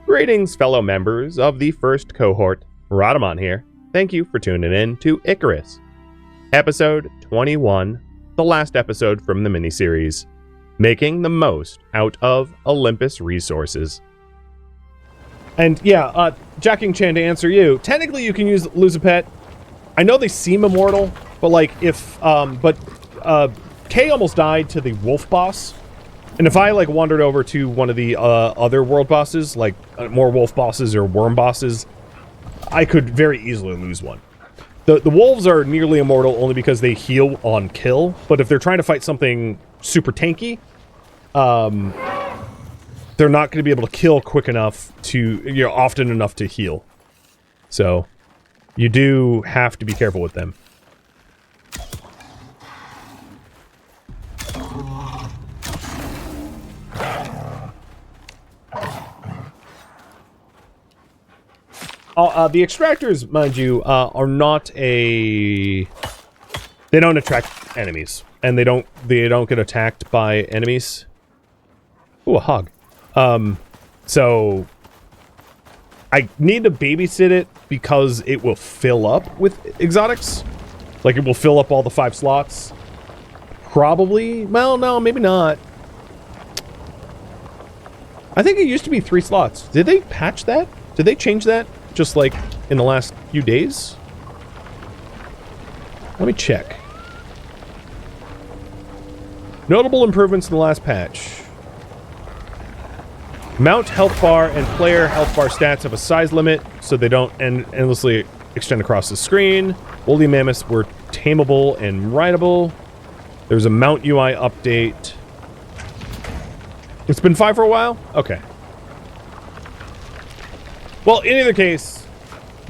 Greetings, fellow members of the first cohort. Rhadamant here. Thank you for tuning in to Icarus. Episode 21, the last episode from the miniseries, Making the Most Out of Olympus Resources. And yeah, Jacking Chan, to answer you, technically you can lose a pet. I know they seem immortal, but like if, Kay almost died to the wolf boss. And if I, like, wandered over to one of the other world bosses, like more wolf bosses or worm bosses, I could very easily lose one. The wolves are nearly immortal only because they heal on kill, but if they're trying to fight something super tanky, they're not going to be able to kill quick enough to, often enough to heal. So, you do have to be careful with them. The extractors, mind you, are not a... They don't attract enemies, and they don't get attacked by enemies. Ooh, a hog. So I need to babysit it because it will fill up with exotics. Like, it will fill up all the 5 slots. Probably. Well, no, maybe not. I think it used to be 3 slots. Did they patch that? Did they change that? Just like in the last few days? Let me check. Notable improvements in the last patch. Mount health bar and player health bar stats have a size limit, so they don't endlessly extend across the screen. Woolly mammoths were tameable and rideable. There's a mount UI update. It's been 5 for a while? Okay. Well, in either case,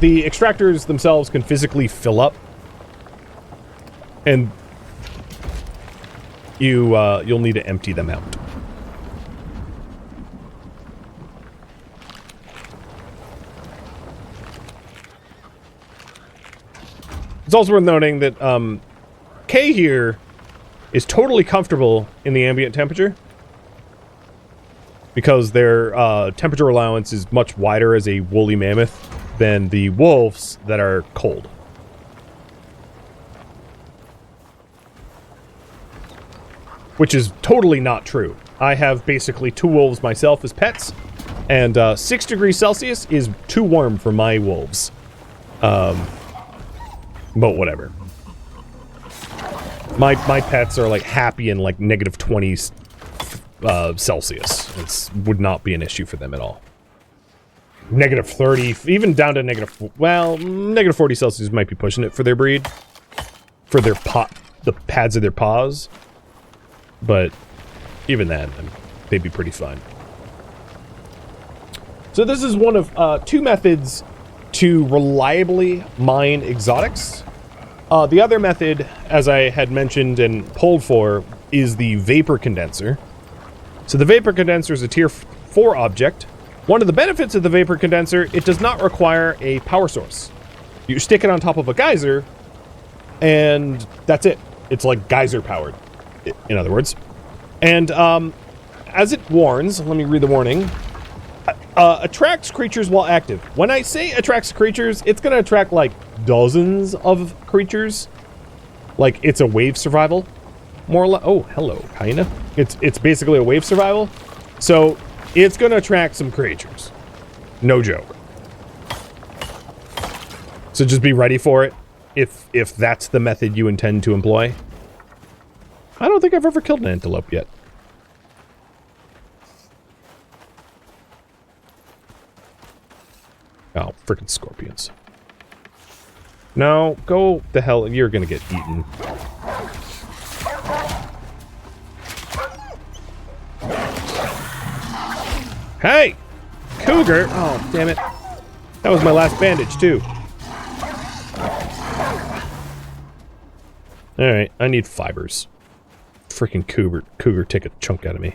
the extractors themselves can physically fill up, and you'll need to empty them out. It's also worth noting that Kay here is totally comfortable in the ambient temperature, because their temperature allowance is much wider as a woolly mammoth than the wolves that are cold. Which is totally not true. I have basically 2 wolves myself as pets, and 6 degrees Celsius is too warm for my wolves. But whatever. My pets are like happy in like -20s Celsius. It would not be an issue for them at all. -30, even down to -40 Celsius might be pushing it for their breed. For their the pads of their paws. But even then, they'd be pretty fine. So this is one of 2 methods to reliably mine exotics. The other method, as I had mentioned and polled for, is the vapor condenser. So the vapor condenser is a tier 4 object. One of the benefits of the vapor condenser, it does not require a power source. You stick it on top of a geyser, and that's it. It's like geyser powered, in other words. And as it warns, let me read the warning, attracts creatures while active. When I say attracts creatures, it's going to attract like dozens of creatures. Like it's a wave survival. More or less. Oh, hello, kinda. It's basically a wave survival. So it's gonna attract some creatures. No joke. So just be ready for it if that's the method you intend to employ. I don't think I've ever killed an antelope yet. Oh, freaking scorpions. No, go the hell, you're gonna get eaten. Hey! Cougar! Oh, damn it. That was my last bandage, too. Alright, I need fibers. Freaking cougar take a chunk out of me.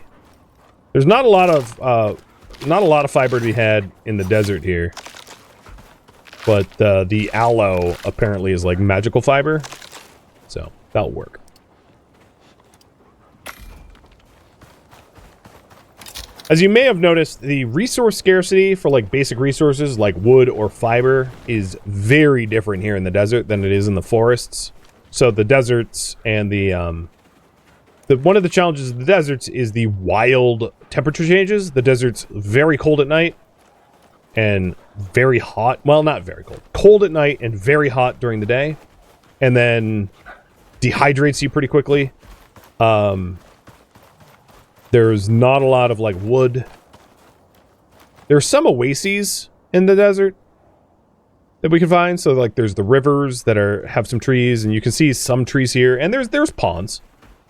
There's not a lot of fiber to be had in the desert here. But the aloe apparently is like magical fiber. So, that'll work. As you may have noticed, the resource scarcity for like basic resources like wood or fiber is very different here in the desert than it is in the forests. So the deserts and the one of the challenges of the deserts is the wild temperature changes. The desert's very cold at night and very hot. Well, not very cold. Cold at night and very hot during the day. And then dehydrates you pretty quickly. There's not a lot of, like, wood. There's some oases in the desert that we can find. So, like, there's the rivers that have some trees, and you can see some trees here. And there's ponds.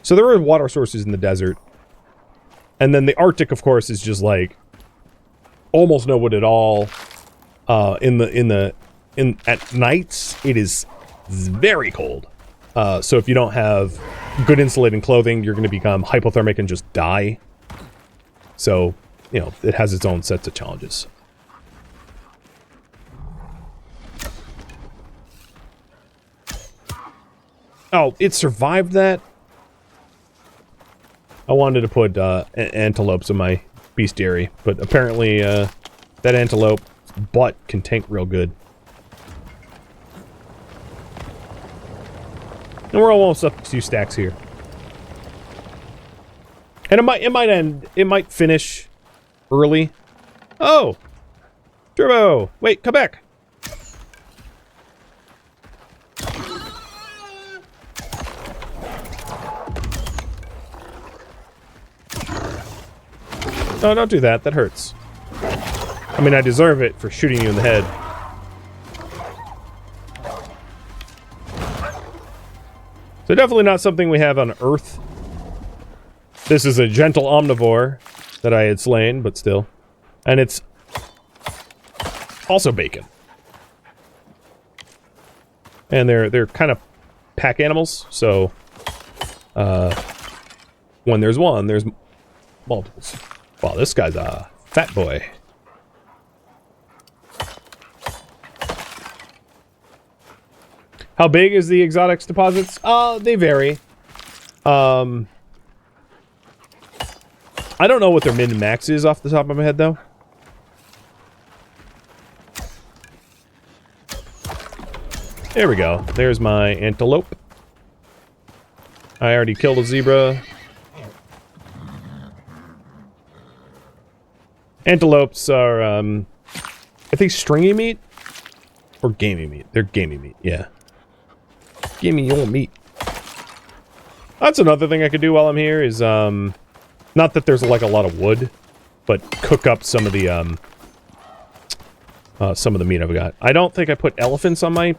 So there are water sources in the desert. And then the Arctic, of course, is just, like, almost no wood at all. At nights, it is very cold. So if you don't have good insulating clothing, you're going to become hypothermic and just die. So, you know, it has its own sets of challenges. Oh, it survived that? I wanted to put antelopes in my bestiary, but apparently that antelope butt can tank real good. And we're almost up to 2 stacks here. And it might finish early. Oh! Turbo! Wait, come back! No, don't do that. That hurts. I mean, I deserve it for shooting you in the head. So definitely not something we have on Earth. This is a gentle omnivore that I had slain, but still. And it's also bacon. And they're kind of pack animals, so when there's one, there's multiples. Wow, this guy's a fat boy. How big is the exotics deposits? They vary. I don't know what their min and max is off the top of my head, though. There we go. There's my antelope. I already killed a zebra. Antelopes are, I think stringy meat? Or gamey meat. They're gamey meat, yeah. Give me your meat. That's another thing I could do while I'm here is, not that there's like a lot of wood, but cook up some of the meat I've got. I don't think I put elephants on my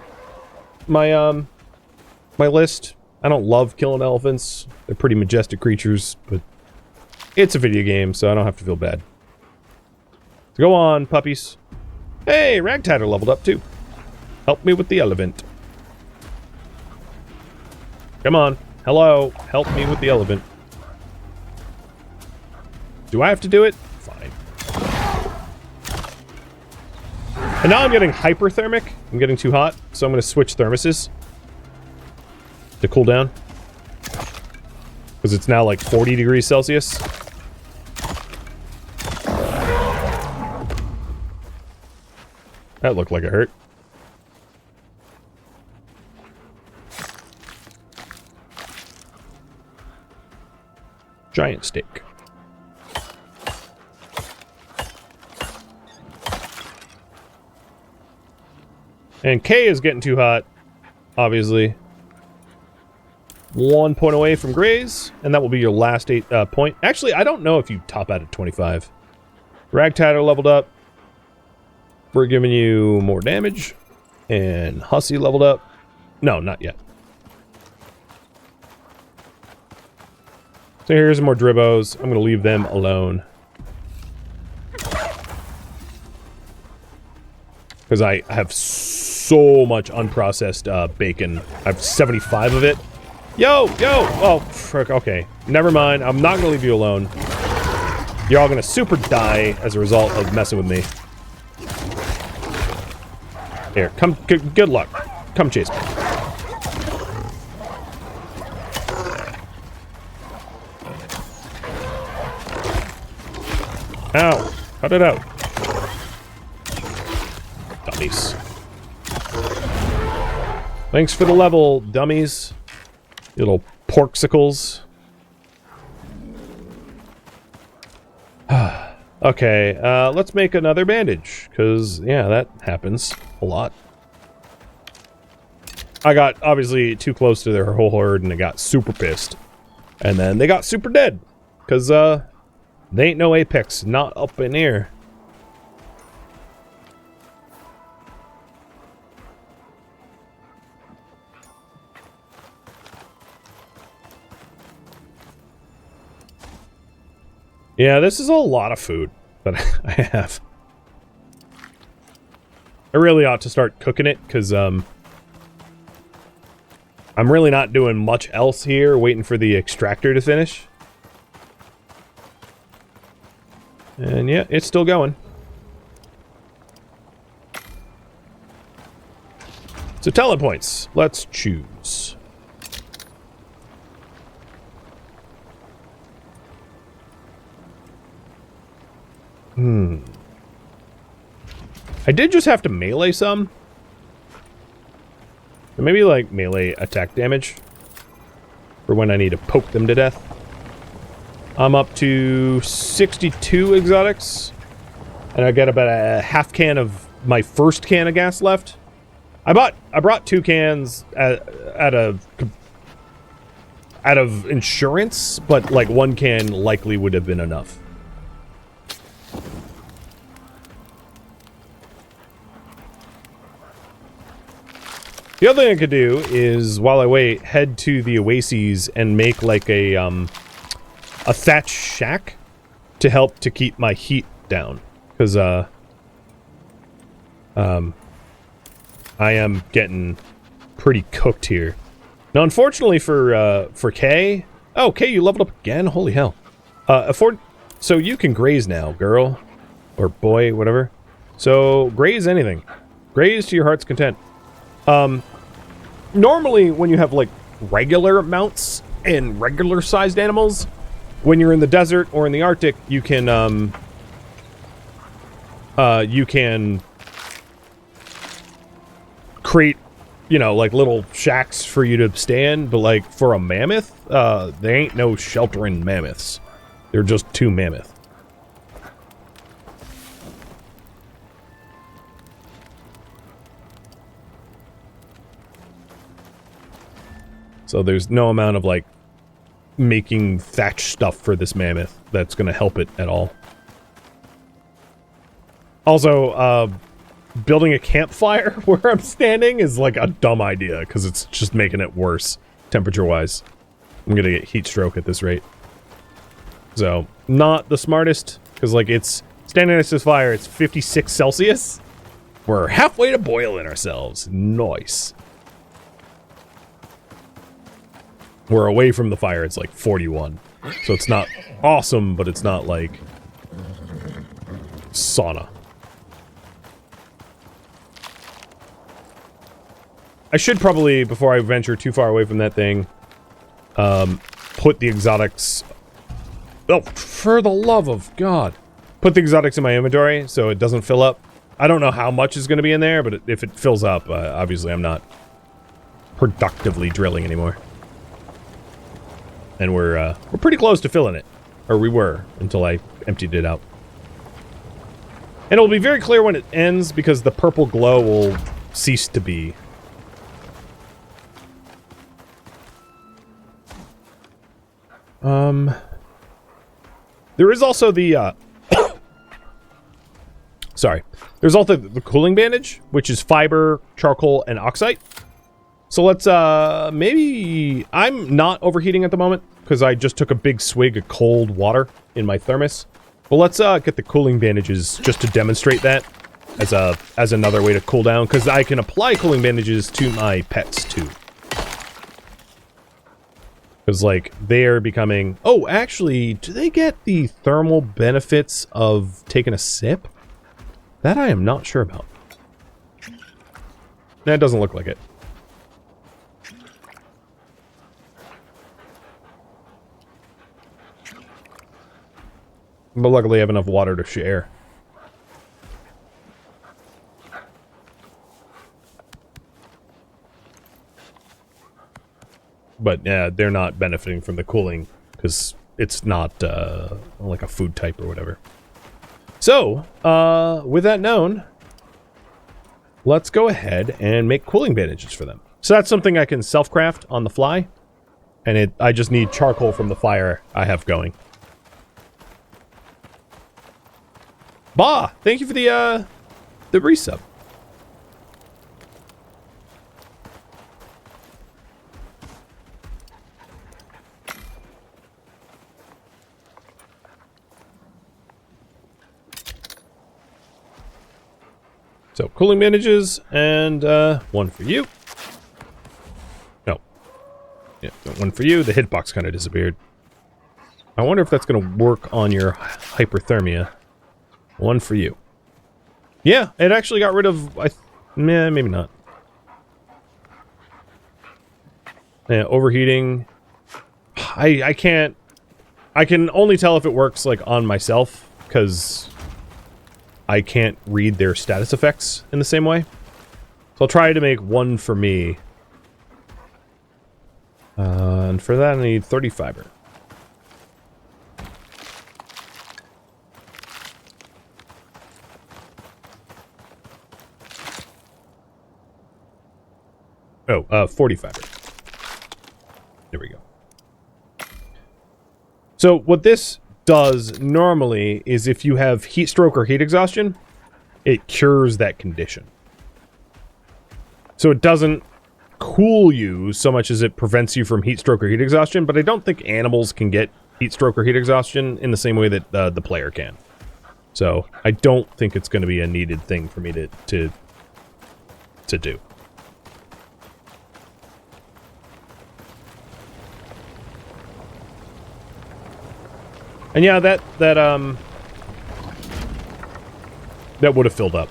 list. I don't love killing elephants. They're pretty majestic creatures, but it's a video game, so I don't have to feel bad. So go on, puppies. Hey, Ragtatter leveled up too. Help me with the elephant. Come on. Hello. Help me with the elephant. Do I have to do it? Fine. And now I'm getting hyperthermic. I'm getting too hot, so I'm going to switch thermoses to cool down. Because it's now like 40 degrees Celsius. That looked like it hurt. Giant steak. And K is getting too hot, obviously. 1 point away from Graze, and that will be your last point. Actually, I don't know if you top out at 25. Ragtatter leveled up. We're giving you more damage. And Hussy leveled up. No, not yet. So here's some more Dribbos. I'm going to leave them alone. Because I have so much unprocessed bacon. I have 75 of it. Yo! Oh, frick, okay. Never mind. I'm not going to leave you alone. You're all going to super die as a result of messing with me. Here, come, good luck. Come chase me. Cut it out. Dummies. Thanks for the level, dummies. Little porksicles. Okay, let's make another bandage, because, yeah, that happens a lot. I got, obviously, too close to their whole horde, and they got super pissed. And then they got super dead, because, they ain't no apex, not up in here. Yeah, this is a lot of food that I have. I really ought to start cooking it, because, I'm really not doing much else here, waiting for the extractor to finish. And yeah, it's still going. So talent points. Let's choose. I did just have to melee some. Maybe like melee attack damage. For when I need to poke them to death. I'm up to 62 exotics. And I got about a half can of my first can of gas left. I brought 2 cans out of insurance, but like 1 can likely would have been enough. The other thing I could do is, while I wait, head to the oases and make like a thatch shack to help to keep my heat down, because I am getting pretty cooked here. Now, unfortunately for Kay, oh Kay, you leveled up again. Holy hell! So you can graze now, girl or boy, whatever. So graze anything, graze to your heart's content. Normally, when you have, like, regular mounts and regular-sized animals, when you're in the desert or in the Arctic, you can create, you know, like, little shacks for you to stand, but, like, for a mammoth, there ain't no sheltering mammoths. They're just too mammoth. So there's no amount of, like, making thatch stuff for this mammoth that's going to help it at all. Also, building a campfire where I'm standing is, like, a dumb idea, because it's just making it worse, temperature-wise. I'm going to get heat stroke at this rate. So, not the smartest, because, like, it's standing next to this fire, it's 56 Celsius. We're halfway to boiling ourselves. Nice. We're away from the fire, it's like 41. So it's not awesome, but it's not like sauna. I should probably, before I venture too far away from that thing, put the exotics... Oh, for the love of God. Put the exotics in my inventory so it doesn't fill up. I don't know how much is going to be in there, but if it fills up, obviously I'm not productively drilling anymore. And we're pretty close to filling it. Or we were, until I emptied it out. And it will be very clear when it ends, because the purple glow will cease to be. There is also the, sorry. There's also the cooling bandage, which is fiber, charcoal, and oxide. So let's, maybe... I'm not overheating at the moment, because I just took a big swig of cold water in my thermos. But let's, get the cooling bandages just to demonstrate that as another way to cool down, because I can apply cooling bandages to my pets, too. Because, like, they're becoming... Oh, actually, do they get the thermal benefits of taking a sip? That I am not sure about. That doesn't look like it. But luckily I have enough water to share. But they're not benefiting from the cooling because it's not like a food type or whatever. So, with that known, let's go ahead and make cooling bandages for them. So that's something I can self-craft on the fly. And I just need charcoal from the fire I have going. Bah! Thank you for the resub. So, cooling bandages, and one for you. No. Yeah, one for you. The hitbox kind of disappeared. I wonder if that's going to work on your hyperthermia. One for you. Yeah, it actually got rid of... maybe not. Yeah, overheating. I can't... I can only tell if it works, like, on myself, because I can't read their status effects in the same way. So I'll try to make one for me. And for that I need 30 fiber. Oh, 40 fiber. There we go. So what this does normally is if you have heat stroke or heat exhaustion, it cures that condition. So it doesn't cool you so much as it prevents you from heat stroke or heat exhaustion, but I don't think animals can get heat stroke or heat exhaustion in the same way that the player can. So I don't think it's going to be a needed thing for me to do. And yeah, that would have filled up.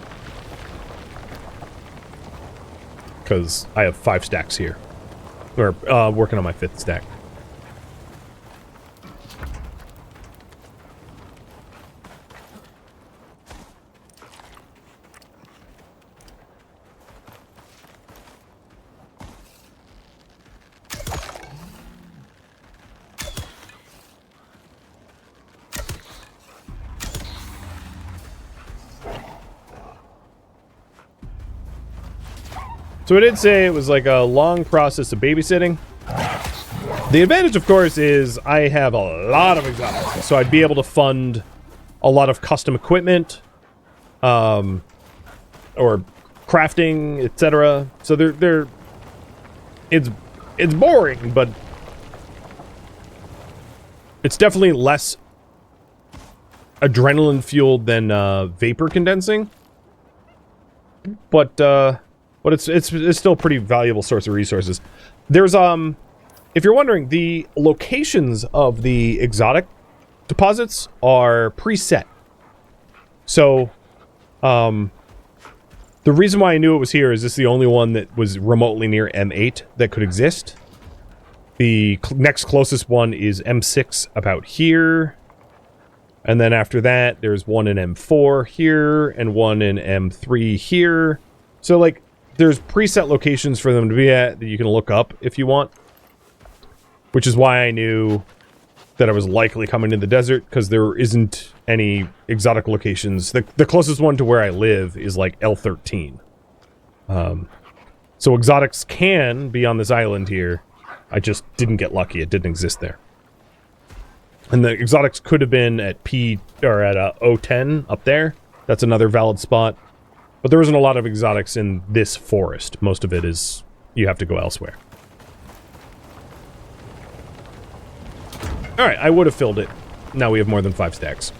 Because I have 5 stacks here. Or, working on my 5th stack. So I did say it was like a long process of babysitting. The advantage, of course, is I have a lot of exotics, so I'd be able to fund a lot of custom equipment, or crafting, etc. So it's boring, but it's definitely less adrenaline fueled than vapor condensing. But it's still a pretty valuable source of resources. There's if you're wondering, the locations of the exotic deposits are preset. So the reason why I knew it was here is this is the only one that was remotely near M8 that could exist. The next closest one is M6 about here. And then after that, there's one in M4 here and one in M3 here. So like there's preset locations for them to be at that you can look up if you want. Which is why I knew that I was likely coming to the desert, because there isn't any exotic locations. The closest one to where I live is like L13. So exotics can be on this island here. I just didn't get lucky. It didn't exist there. And the exotics could have been at O10 up there. That's another valid spot. But there isn't a lot of exotics in this forest. Most of it is you have to go elsewhere. Alright, I would have filled it. Now we have more than 5 stacks.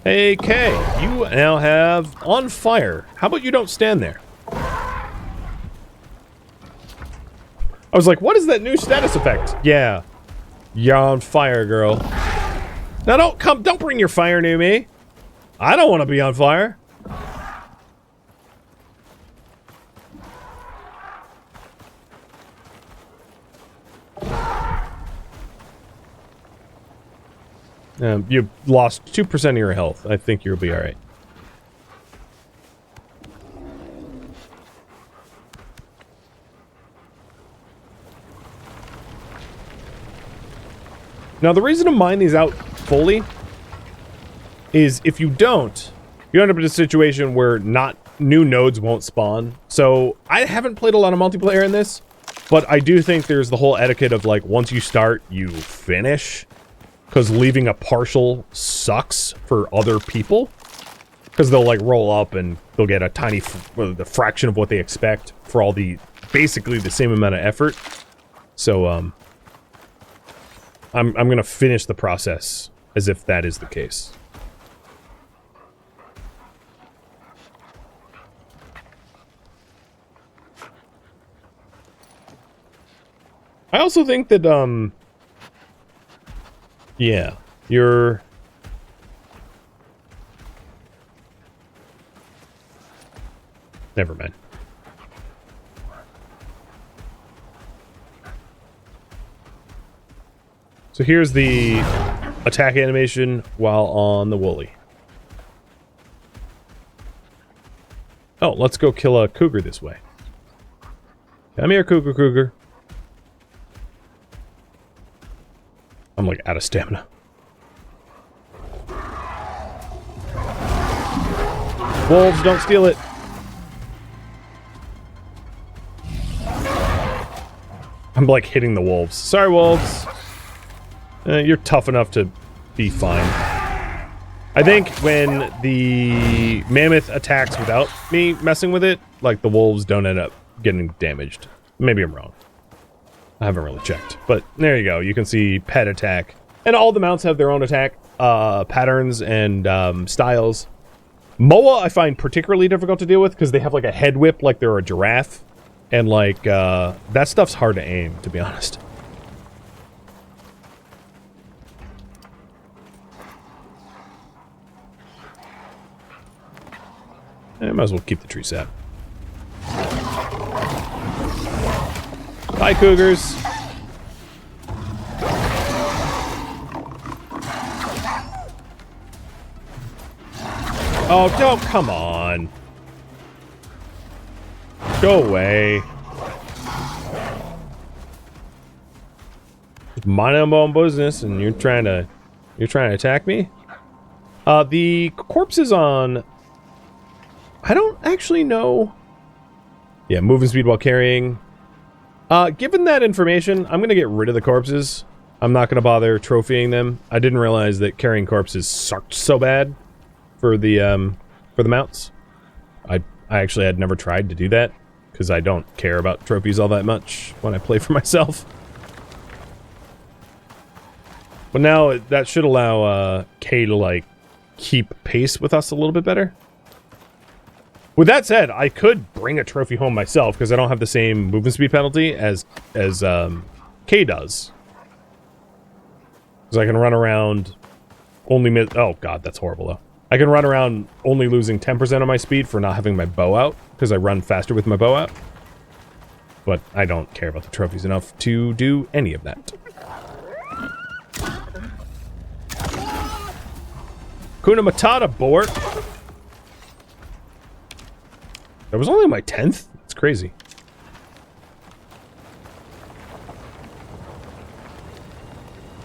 Hey, Kay, you now have on fire. How about you don't stand there? I was like, what is that new status effect? Yeah. You're on fire, girl. Now don't bring your fire near me. I don't want to be on fire. You lost 2% of your health. I think you'll be alright. Now, the reason to mine these out fully is if you don't, you end up in a situation where new nodes won't spawn. So I haven't played a lot of multiplayer in this, but I do think there's the whole etiquette of like, once you start, you finish. Because leaving a partial sucks for other people. Because they'll like roll up and they'll get a tiny, the fraction of what they expect for all the, basically the same amount of effort. So, I'm gonna finish the process as if that is the case. I also think that, yeah, you're... Never mind. So here's the attack animation while on the woolly. Oh, let's go kill a cougar this way. Come here, cougar. I'm like out of stamina. Wolves, don't steal it. I'm like hitting the wolves. Sorry, wolves. You're tough enough to be fine. I think when the mammoth attacks without me messing with it, like the wolves don't end up getting damaged. Maybe I'm wrong. I haven't really checked, but there you go. You can see pet attack, and all the mounts have their own attack patterns and styles. Moa I find particularly difficult to deal with because they have like a head whip like they're a giraffe, and like that stuff's hard to aim, to be honest. I might as well keep the tree sap. Bye, cougars. Oh, don't, come on. Go away. Just minding my own business, and you're trying to attack me? The corpses on... I don't actually know. Yeah, moving speed while carrying. Given that information, I'm gonna get rid of the corpses. I'm not gonna bother trophying them. I didn't realize that carrying corpses sucked so bad for the mounts. I actually had never tried to do that because I don't care about trophies all that much when I play for myself. But now that should allow Kay to like keep pace with us a little bit better. With that said, I could bring a trophy home myself because I don't have the same movement speed penalty as Kay does. Because I can run around only oh god, that's horrible though. I can run around only losing 10% of my speed for not having my bow out because I run faster with my bow out. But I don't care about the trophies enough to do any of that. Kuna Matata, Bort. That was only my 10th? It's crazy.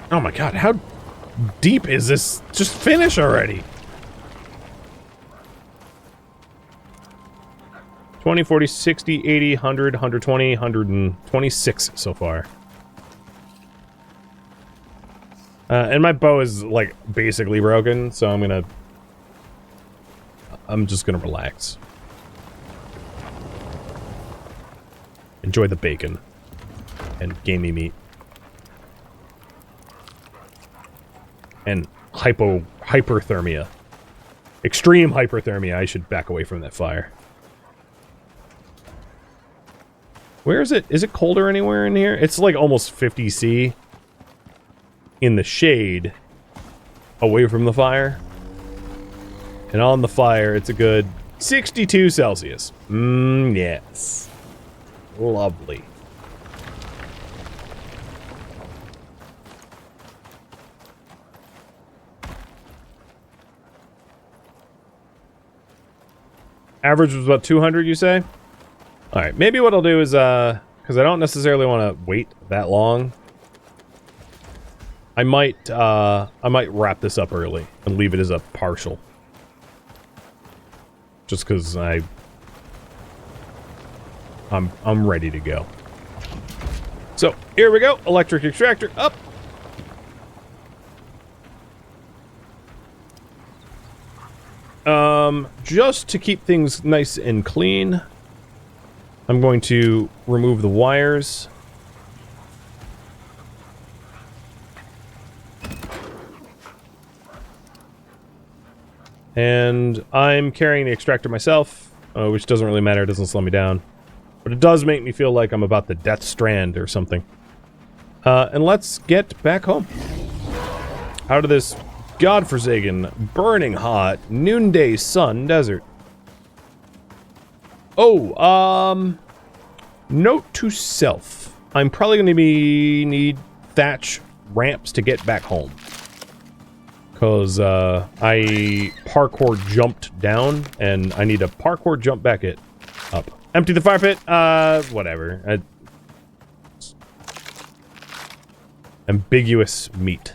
Oh my god, how deep is this? Just finish already. 20, 40, 60, 80, 100, 120, 126 so far. And my bow is, like, basically broken, so I'm just gonna relax. Enjoy the bacon and gamey meat. And hyperthermia. Extreme hyperthermia. I should back away from that fire. Where is it? Is it colder anywhere in here? It's like almost 50 C in the shade away from the fire. And on the fire, it's a good 62 Celsius. Yes. Lovely. Average was about 200, you say? Alright, maybe what I'll do is, because I don't necessarily want to wait that long. I might wrap this up early and leave it as a partial. Just because I'm ready to go. So here we go. Electric extractor up. Just to keep things nice and clean, I'm going to remove the wires. And I'm carrying the extractor myself, which doesn't really matter, it doesn't slow me down. But it does make me feel like I'm about to death strand or something. And let's get back home. Out of this godforsaken, burning hot, noonday sun desert. Oh, note to self. I'm probably going to need thatch ramps to get back home. Because, I parkour jumped down, and I need to parkour jump back up. Empty the fire pit, whatever. Ambiguous meat.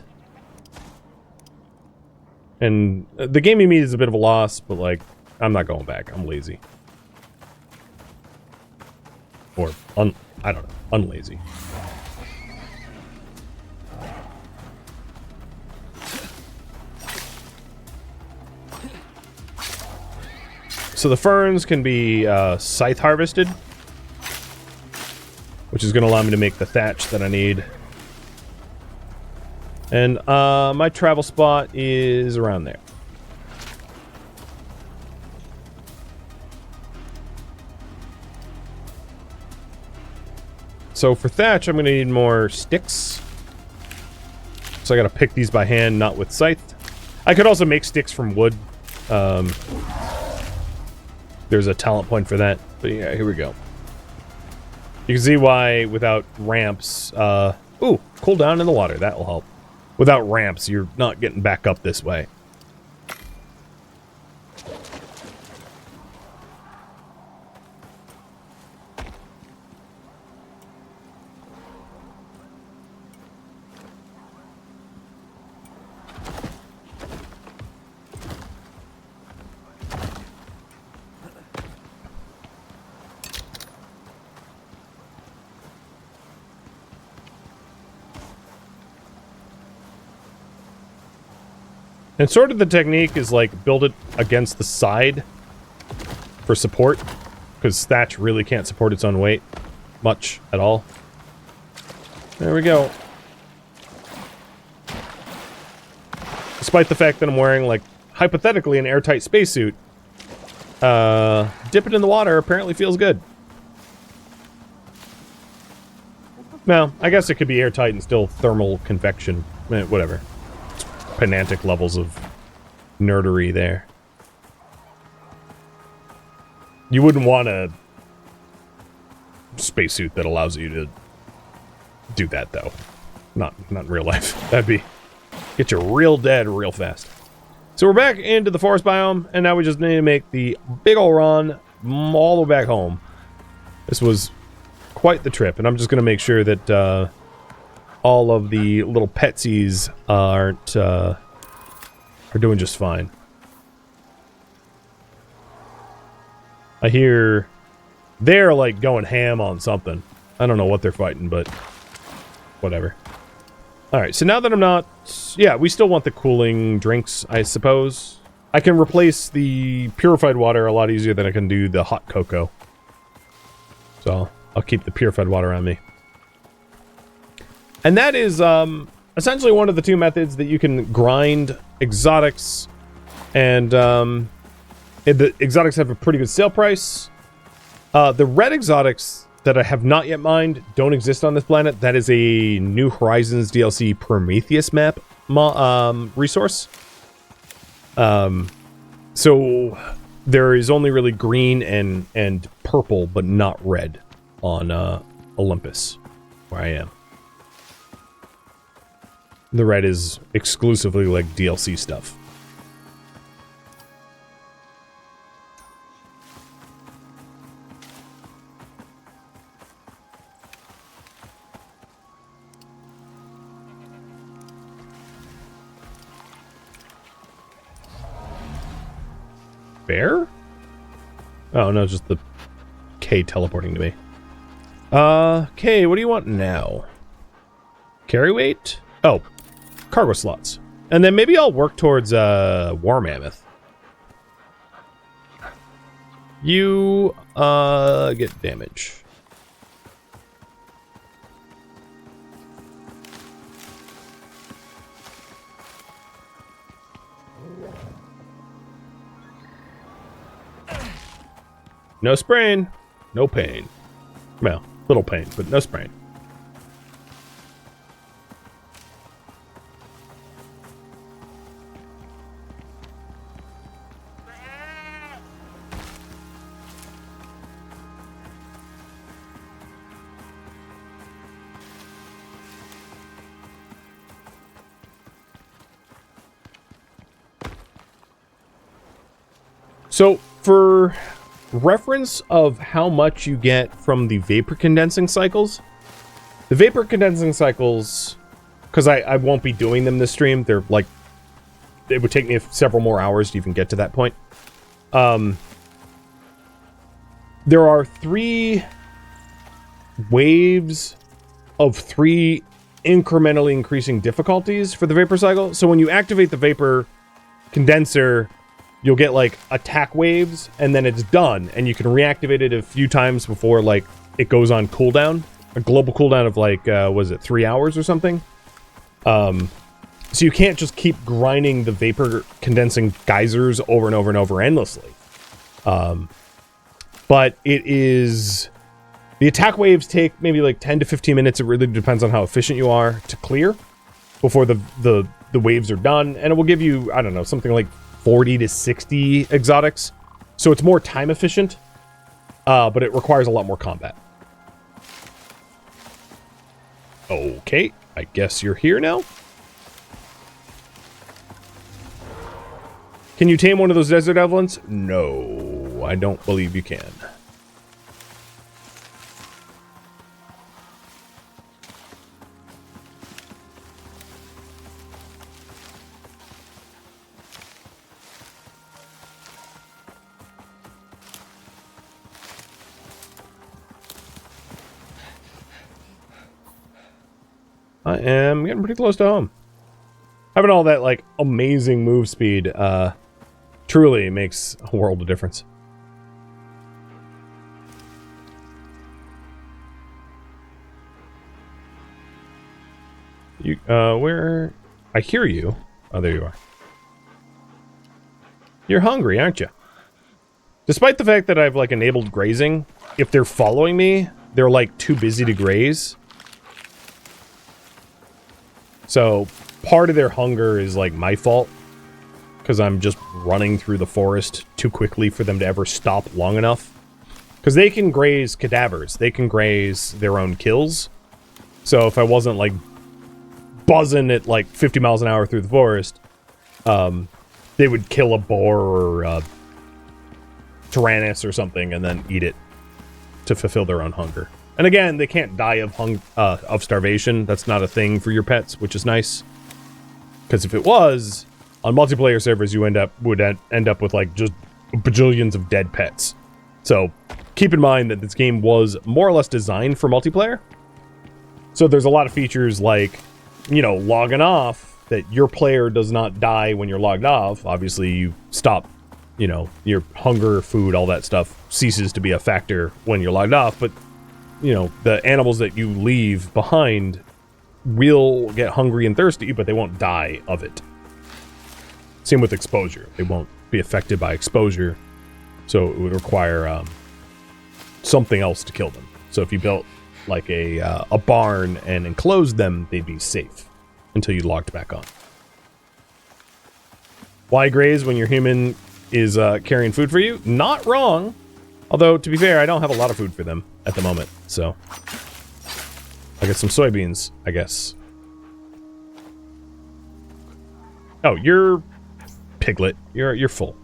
And the gaming meat is a bit of a loss, but, like, I'm not going back. I'm lazy. Or, I don't know, unlazy. So the ferns can be scythe harvested, which is going to allow me to make the thatch that I need. And my travel spot is around there. So for thatch, I'm going to need more sticks. So I got to pick these by hand, not with scythe. I could also make sticks from wood. There's a talent point for that. But yeah, here we go. You can see why without ramps... ooh, cool down in the water. That will help. Without ramps, you're not getting back up this way. And sort of the technique is like build it against the side for support, because thatch really can't support its own weight much at all. There we go. Despite the fact that I'm wearing, like, hypothetically an airtight spacesuit, dipping in the water apparently feels good. Well, I guess it could be airtight and still thermal convection. Whatever. Penantic levels of nerdery there. You wouldn't want a spacesuit that allows you to do that, though. Not in real life. That'd be... get you real dead real fast. So we're back into the forest biome, and now we just need to make the big ol' run all the way back home. This was quite the trip, and I'm just going to make sure that all of the little petsies are doing just fine. I hear they're like going ham on something. I don't know what they're fighting, but whatever. Alright, so now that I'm not... yeah, we still want the cooling drinks, I suppose. I can replace the purified water a lot easier than I can do the hot cocoa. So, I'll keep the purified water on me. And that is essentially one of the two methods that you can grind exotics. And the exotics have a pretty good sale price. The red exotics that I have not yet mined don't exist on this planet. That is a New Horizons DLC Prometheus map resource. So there is only really green and purple, but not red on Olympus, where I am. The red is exclusively like DLC stuff. bear? Oh, no, just the K teleporting to me. K, what do you want now? Carry weight? Oh, cargo slots. And then maybe I'll work towards, War Mammoth. You, get damage. No sprain, no pain. Well, little pain, but no sprain. So, for reference of how much you get from the vapor condensing cycles, the vapor condensing cycles, because I won't be doing them this stream, they're like, it would take me several more hours to even get to that point. There are 3 waves of 3 incrementally increasing difficulties for the vapor cycle. So when you activate the vapor condenser, you'll get like attack waves, and then it's done, and you can reactivate it a few times before like it goes on cooldown, a global cooldown of like was it 3 hours or something? So you can't just keep grinding the vapor condensing geysers over and over and over endlessly. But it is, the attack waves take maybe like 10 to 15 minutes. It really depends on how efficient you are to clear before the waves are done, and it will give you, I don't know, something like 40 to 60 exotics. So it's more time efficient, but it requires a lot more combat. Okay, I guess you're here now. Can you tame one of those desert evelynts? No, I don't believe you can. I am getting pretty close to home. Having all that, like, amazing move speed, truly makes a world of difference. You, where... I hear you. Oh, there you are. You're hungry, aren't you? Despite the fact that I've, like, enabled grazing, if they're following me, they're, like, too busy to graze. So, part of their hunger is, like, my fault. Because I'm just running through the forest too quickly for them to ever stop long enough. Because they can graze cadavers. They can graze their own kills. So, if I wasn't, like, buzzing at, like, 50 miles an hour through the forest, they would kill a boar or a tyrannus or something and then eat it to fulfill their own hunger. And again, they can't die of starvation. That's not a thing for your pets, which is nice. Because if it was, on multiplayer servers, you would end up with like just bajillions of dead pets. So keep in mind that this game was more or less designed for multiplayer. So there's a lot of features like, you know, logging off, that your player does not die when you're logged off. Obviously, you stop, you know, your hunger, food, all that stuff ceases to be a factor when you're logged off, but you know, the animals that you leave behind will get hungry and thirsty, but they won't die of it. Same with exposure. They won't be affected by exposure, so it would require something else to kill them. So if you built like a barn and enclosed them, they'd be safe until you logged back on. Why graze when your human is carrying food for you? Not wrong. Although, to be fair, I don't have a lot of food for them at the moment, so I'll get some soybeans, I guess. Oh, you're piglet. You're full.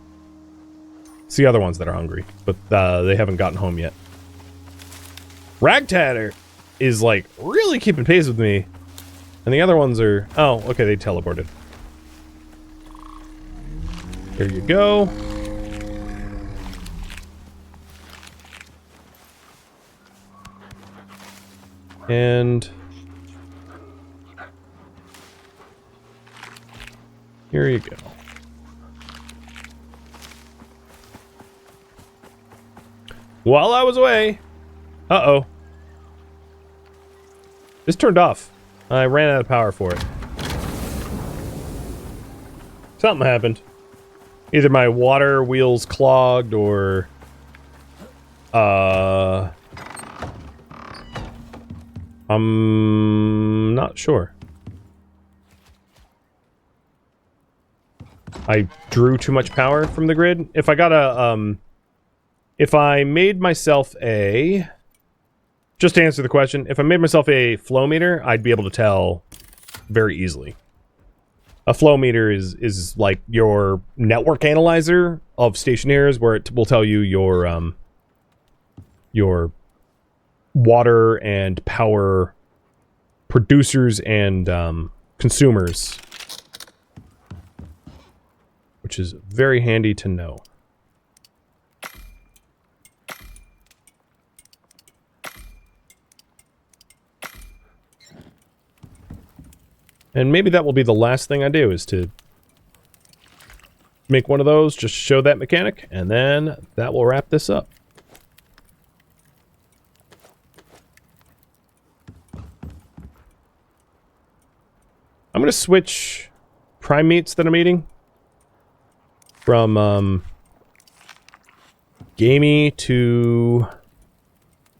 It's the other ones that are hungry, but they haven't gotten home yet. Ragtatter is, like, really keeping pace with me, and the other ones are... Oh, okay, they teleported. There you go. And here you go. While I was away... Uh-oh. This turned off. I ran out of power for it. Something happened. Either my water wheels clogged or... I'm not sure. I drew too much power from the grid. If I got a, if I made myself a... Just to answer the question, if I made myself a flow meter, I'd be able to tell very easily. A flow meter is like your network analyzer of stationaries, where it will tell you your water and power producers and consumers, which is very handy to know. And maybe that will be the last thing I do, is to make one of those, just show that mechanic, and then that will wrap this up. I'm going to switch primates that I'm eating from gamey to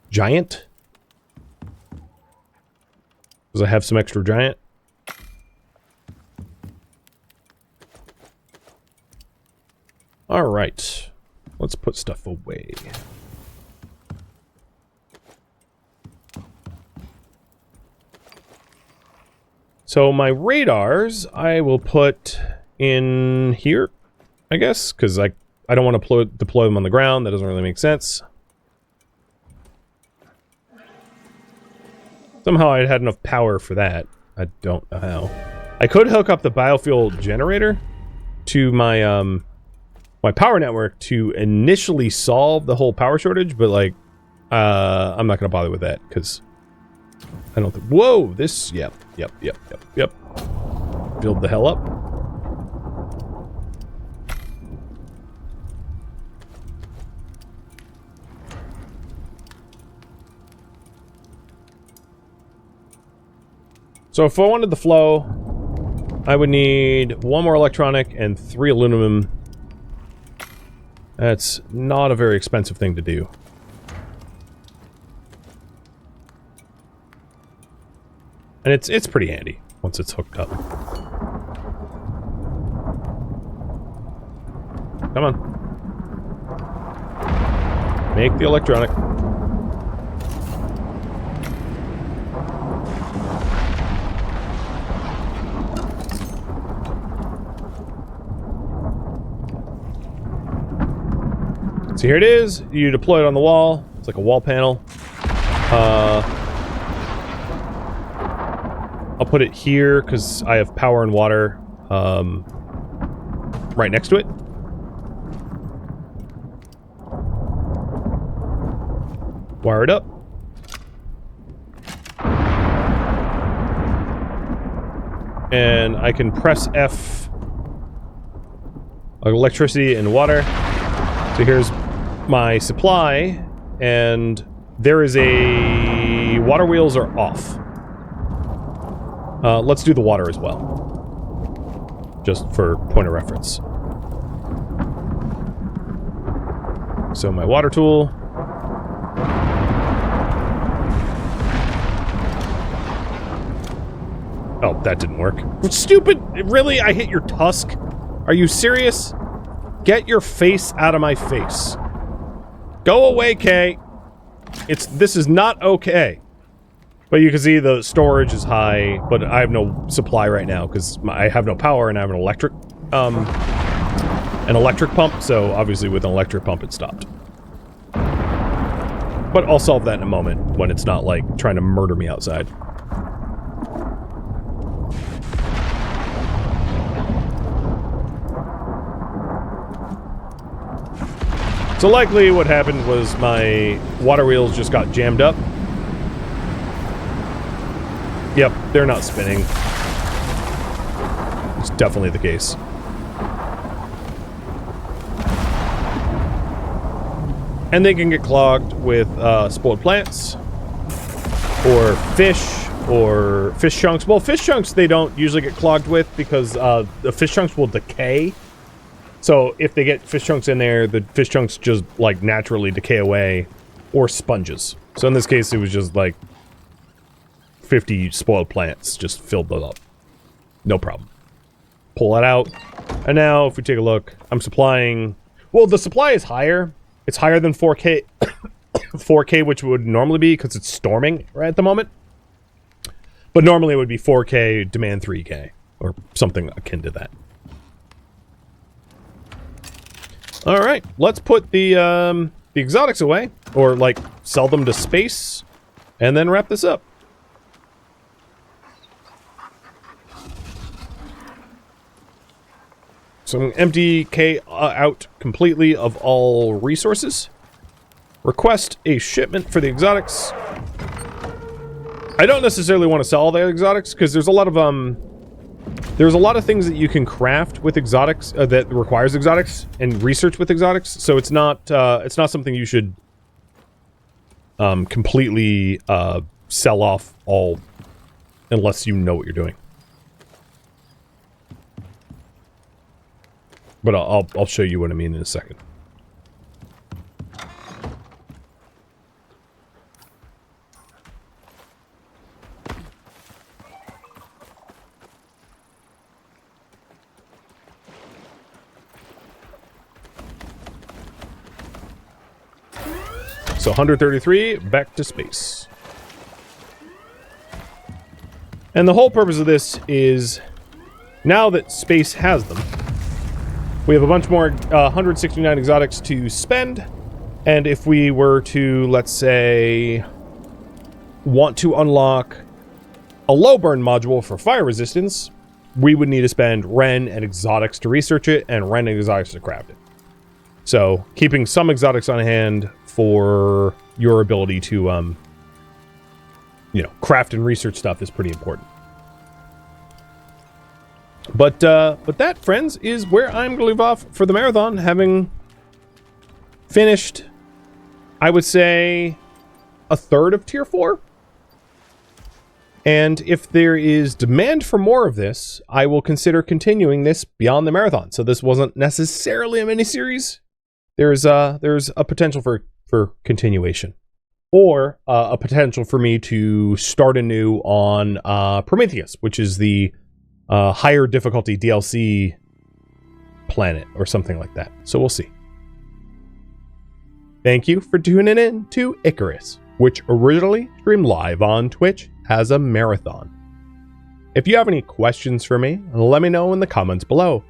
giant, because I have some extra giant. All right, let's put stuff away. So my radars, I will put in here, I guess, because I don't want to deploy them on the ground. That doesn't really make sense. Somehow I had enough power for that. I don't know how. I could hook up the biofuel generator to my my power network to initially solve the whole power shortage, but like, I'm not gonna bother with that because I don't think. Whoa! This. Yep. Build the hell up. So if I wanted the flow, I would need 1 more electronic and 3 aluminum. That's not a very expensive thing to do. And it's pretty handy once it's hooked up. Come on. Make the electronic. So here it is. You deploy it on the wall. It's like a wall panel. I'll put it here because I have power and water right next to it. Wire it up. And I can press F, electricity and water. So here's my supply, and there is a... water wheels are off. Let's do the water as well, just for point of reference. So my water tool. Oh, that didn't work. Stupid! Really? I hit your tusk? Are you serious? Get your face out of my face. Go away, Kay. This is not okay. But you can see the storage is high, but I have no supply right now because I have no power and I have an electric pump, so obviously with an electric pump it stopped. But I'll solve that in a moment when it's not like trying to murder me outside. So likely what happened was my water wheels just got jammed up. Yep, they're not spinning. It's definitely the case. And they can get clogged with spoiled plants, or fish chunks. Well, fish chunks they don't usually get clogged with because the fish chunks will decay. So if they get fish chunks in there, the fish chunks just like naturally decay away, or sponges. So in this case, it was just like 50 spoiled plants just filled them up. No problem. Pull that out. And now if we take a look, I'm supplying... Well, the supply is higher. It's higher than 4K, 4K, which would normally be because it's storming right at the moment. But normally it would be 4K, demand 3K, or something akin to that. All right, let's put the exotics away, or like sell them to space, and then wrap this up. So I'm going to empty K out completely of all resources. Request a shipment for the exotics. I don't necessarily want to sell all the exotics because there's a lot of things that you can craft with exotics that requires exotics and research with exotics. So it's not something you should completely sell off all unless you know what you're doing. But I'll show you what I mean in a second. So 133, back to space. And the whole purpose of this is, now that space has them, we have a bunch more 169 exotics to spend, and if we were to, let's say, want to unlock a low burn module for fire resistance, we would need to spend Ren and exotics to research it, and Ren and exotics to craft it. So, keeping some exotics on hand for your ability to, you know, craft and research stuff is pretty important. But that, friends, is where I'm going to leave off for the marathon, having finished, I would say, a third of Tier 4. And if there is demand for more of this, I will consider continuing this beyond the marathon. So this wasn't necessarily a mini-series. There's a potential for continuation. Or a potential for me to start anew on Prometheus, which is the higher difficulty DLC planet or something like that. So we'll see. Thank you for tuning in to Icarus, which originally streamed live on Twitch as a marathon. If you have any questions for me, let me know in the comments below.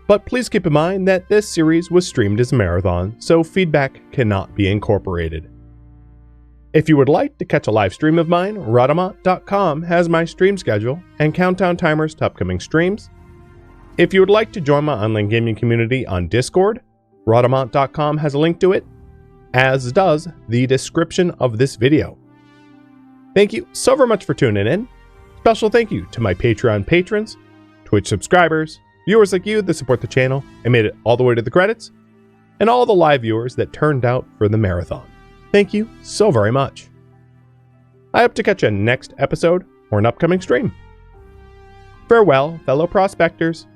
But please keep in mind that this series was streamed as a marathon, so feedback cannot be incorporated. If you would like to catch a live stream of mine, Rhadamant.com has my stream schedule and countdown timers to upcoming streams. If you would like to join my online gaming community on Discord, Rhadamant.com has a link to it, as does the description of this video. Thank you so very much for tuning in. Special thank you to my Patreon patrons, Twitch subscribers, viewers like you that support the channel and made it all the way to the credits, and all the live viewers that turned out for the marathon. Thank you so very much. I hope to catch you next episode or an upcoming stream. Farewell, fellow prospectors.